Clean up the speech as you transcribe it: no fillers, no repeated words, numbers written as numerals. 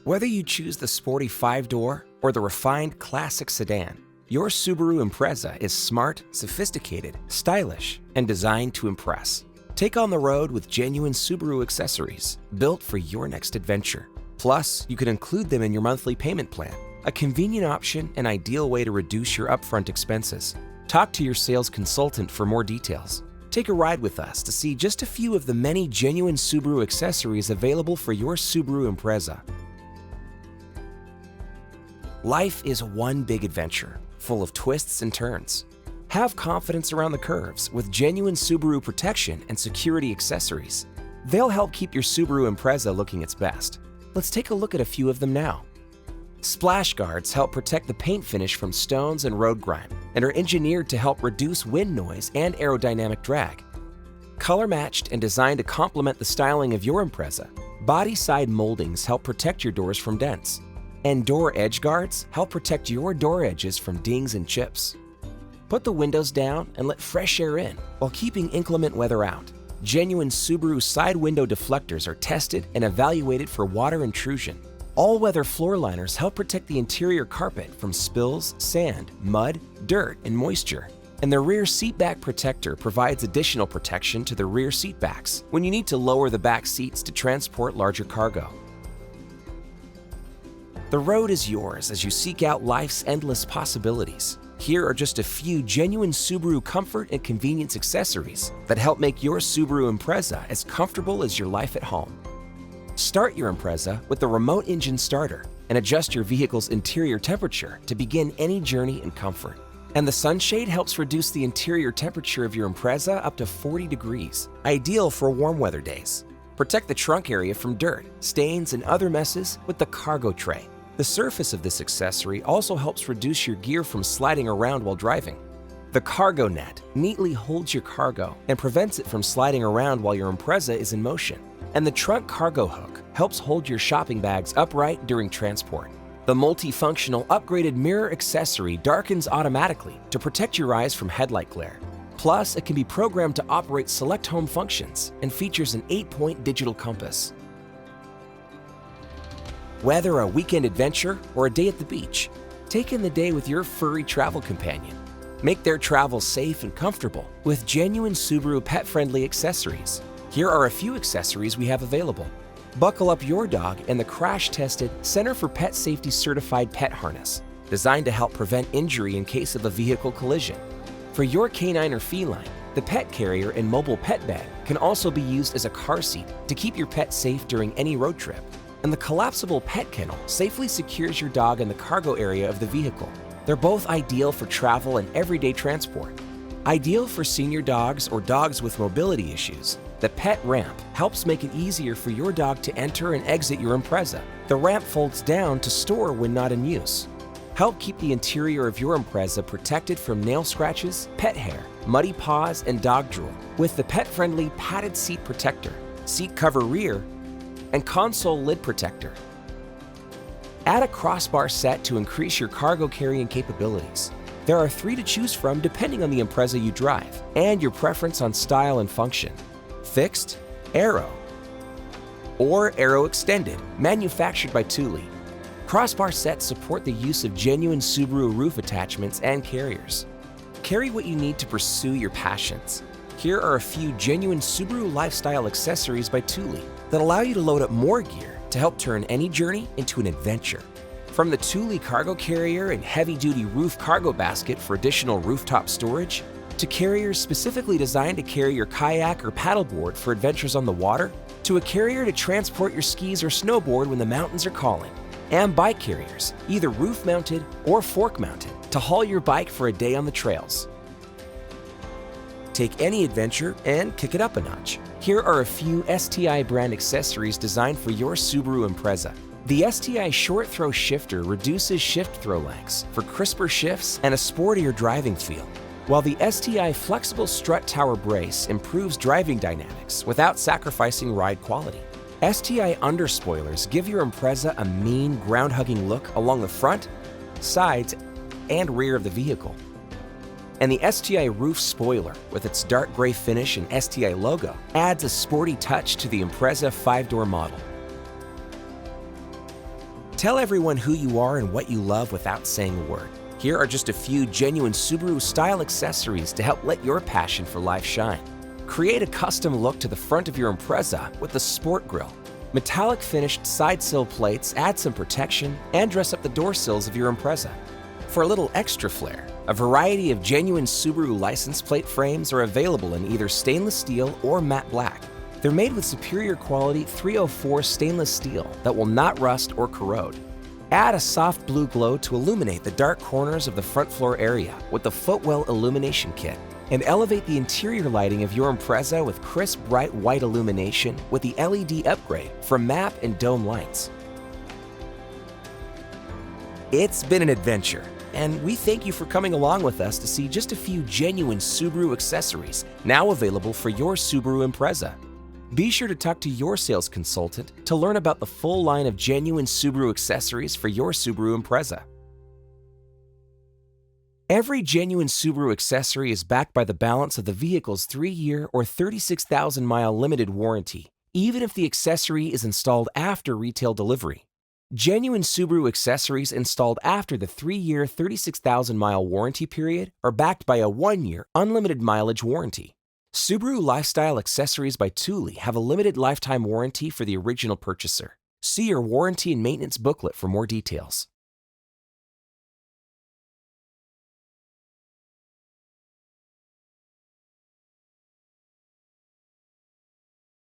Whether you choose the sporty 5-door or the refined classic sedan, your Subaru Impreza is smart, sophisticated, stylish, and designed to impress. Take on the road with genuine Subaru accessories, built for your next adventure. Plus, you can include them in your monthly payment plan, a convenient option and ideal way to reduce your upfront expenses. Talk to your sales consultant for more details. Take a ride with us to see just a few of the many genuine Subaru accessories available for your Subaru Impreza. Life is one big adventure, full of twists and turns. Have confidence around the curves with genuine Subaru protection and security accessories. They'll help keep your Subaru Impreza looking its best. Let's take a look at a few of them now. Splash guards help protect the paint finish from stones and road grime and are engineered to help reduce wind noise and aerodynamic drag. Color-matched and designed to complement the styling of your Impreza, body side moldings help protect your doors from dents. And door edge guards help protect your door edges from dings and chips. Put the windows down and let fresh air in while keeping inclement weather out. Genuine Subaru side window deflectors are tested and evaluated for water intrusion. All-weather floor liners help protect the interior carpet from spills, sand, mud, dirt, and moisture. And the rear seat back protector provides additional protection to the rear seat backs when you need to lower the back seats to transport larger cargo. The road is yours as you seek out life's endless possibilities. Here are just a few genuine Subaru comfort and convenience accessories that help make your Subaru Impreza as comfortable as your life at home. Start your Impreza with the remote engine starter and adjust your vehicle's interior temperature to begin any journey in comfort. And the sunshade helps reduce the interior temperature of your Impreza up to 40 degrees, ideal for warm weather days. Protect the trunk area from dirt, stains, and other messes with the cargo tray. The surface of this accessory also helps reduce your gear from sliding around while driving. The cargo net neatly holds your cargo and prevents it from sliding around while your Impreza is in motion. And the trunk cargo hook helps hold your shopping bags upright during transport. The multifunctional upgraded mirror accessory darkens automatically to protect your eyes from headlight glare. Plus, it can be programmed to operate select home functions and features an 8-point digital compass. Whether a weekend adventure or a day at the beach, take in the day with your furry travel companion. Make their travel safe and comfortable with genuine Subaru pet-friendly accessories. Here are a few accessories we have available. Buckle up your dog in the crash-tested Center for Pet Safety certified pet harness, designed to help prevent injury in case of a vehicle collision. For your canine or feline, the pet carrier and mobile pet bed can also be used as a car seat to keep your pet safe during any road trip. And the collapsible pet kennel safely secures your dog in the cargo area of the vehicle. They're both ideal for travel and everyday transport. Ideal for senior dogs or dogs with mobility issues, the pet ramp helps make it easier for your dog to enter and exit your Impreza. The ramp folds down to store when not in use. Help keep the interior of your Impreza protected from nail scratches, pet hair, muddy paws, and dog drool with the pet-friendly padded seat protector, seat cover rear, and console lid protector. Add a crossbar set to increase your cargo carrying capabilities. There are 3 to choose from depending on the Impreza you drive and your preference on style and function. Fixed, Aero, or Aero Extended, manufactured by Thule. Crossbar sets support the use of genuine Subaru roof attachments and carriers. Carry what you need to pursue your passions. Here are a few genuine Subaru lifestyle accessories by Thule that allow you to load up more gear to help turn any journey into an adventure. From the Thule cargo carrier and heavy-duty roof cargo basket for additional rooftop storage, to carriers specifically designed to carry your kayak or paddleboard for adventures on the water, to a carrier to transport your skis or snowboard when the mountains are calling, and bike carriers, either roof-mounted or fork-mounted, to haul your bike for a day on the trails. Take any adventure and kick it up a notch. Here are a few STI brand accessories designed for your Subaru Impreza. The STI short throw shifter reduces shift throw lengths for crisper shifts and a sportier driving feel, while the STI flexible strut tower brace improves driving dynamics without sacrificing ride quality. STI underspoilers give your Impreza a mean, ground-hugging look along the front, sides, and rear of the vehicle. And the STI roof spoiler, with its dark gray finish and STI logo, adds a sporty touch to the Impreza 5-door model. Tell everyone who you are and what you love without saying a word. Here are just a few genuine Subaru-style accessories to help let your passion for life shine. Create a custom look to the front of your Impreza with the Sport Grille. Metallic finished side sill plates add some protection and dress up the door sills of your Impreza. For a little extra flair, a variety of genuine Subaru license plate frames are available in either stainless steel or matte black. They're made with superior quality 304 stainless steel that will not rust or corrode. Add a soft blue glow to illuminate the dark corners of the front floor area with the Footwell illumination kit, and elevate the interior lighting of your Impreza with crisp bright white illumination with the LED upgrade from map and dome lights. It's been an adventure, and we thank you for coming along with us to see just a few genuine Subaru accessories now available for your Subaru Impreza. Be sure to talk to your sales consultant to learn about the full line of genuine Subaru accessories for your Subaru Impreza. Every genuine Subaru accessory is backed by the balance of the vehicle's 3-year or 36,000-mile limited warranty, even if the accessory is installed after retail delivery. Genuine Subaru accessories installed after the 3-year, 36,000-mile warranty period are backed by a 1-year unlimited mileage warranty. Subaru Lifestyle Accessories by Thule have a limited lifetime warranty for the original purchaser. See your warranty and maintenance booklet for more details.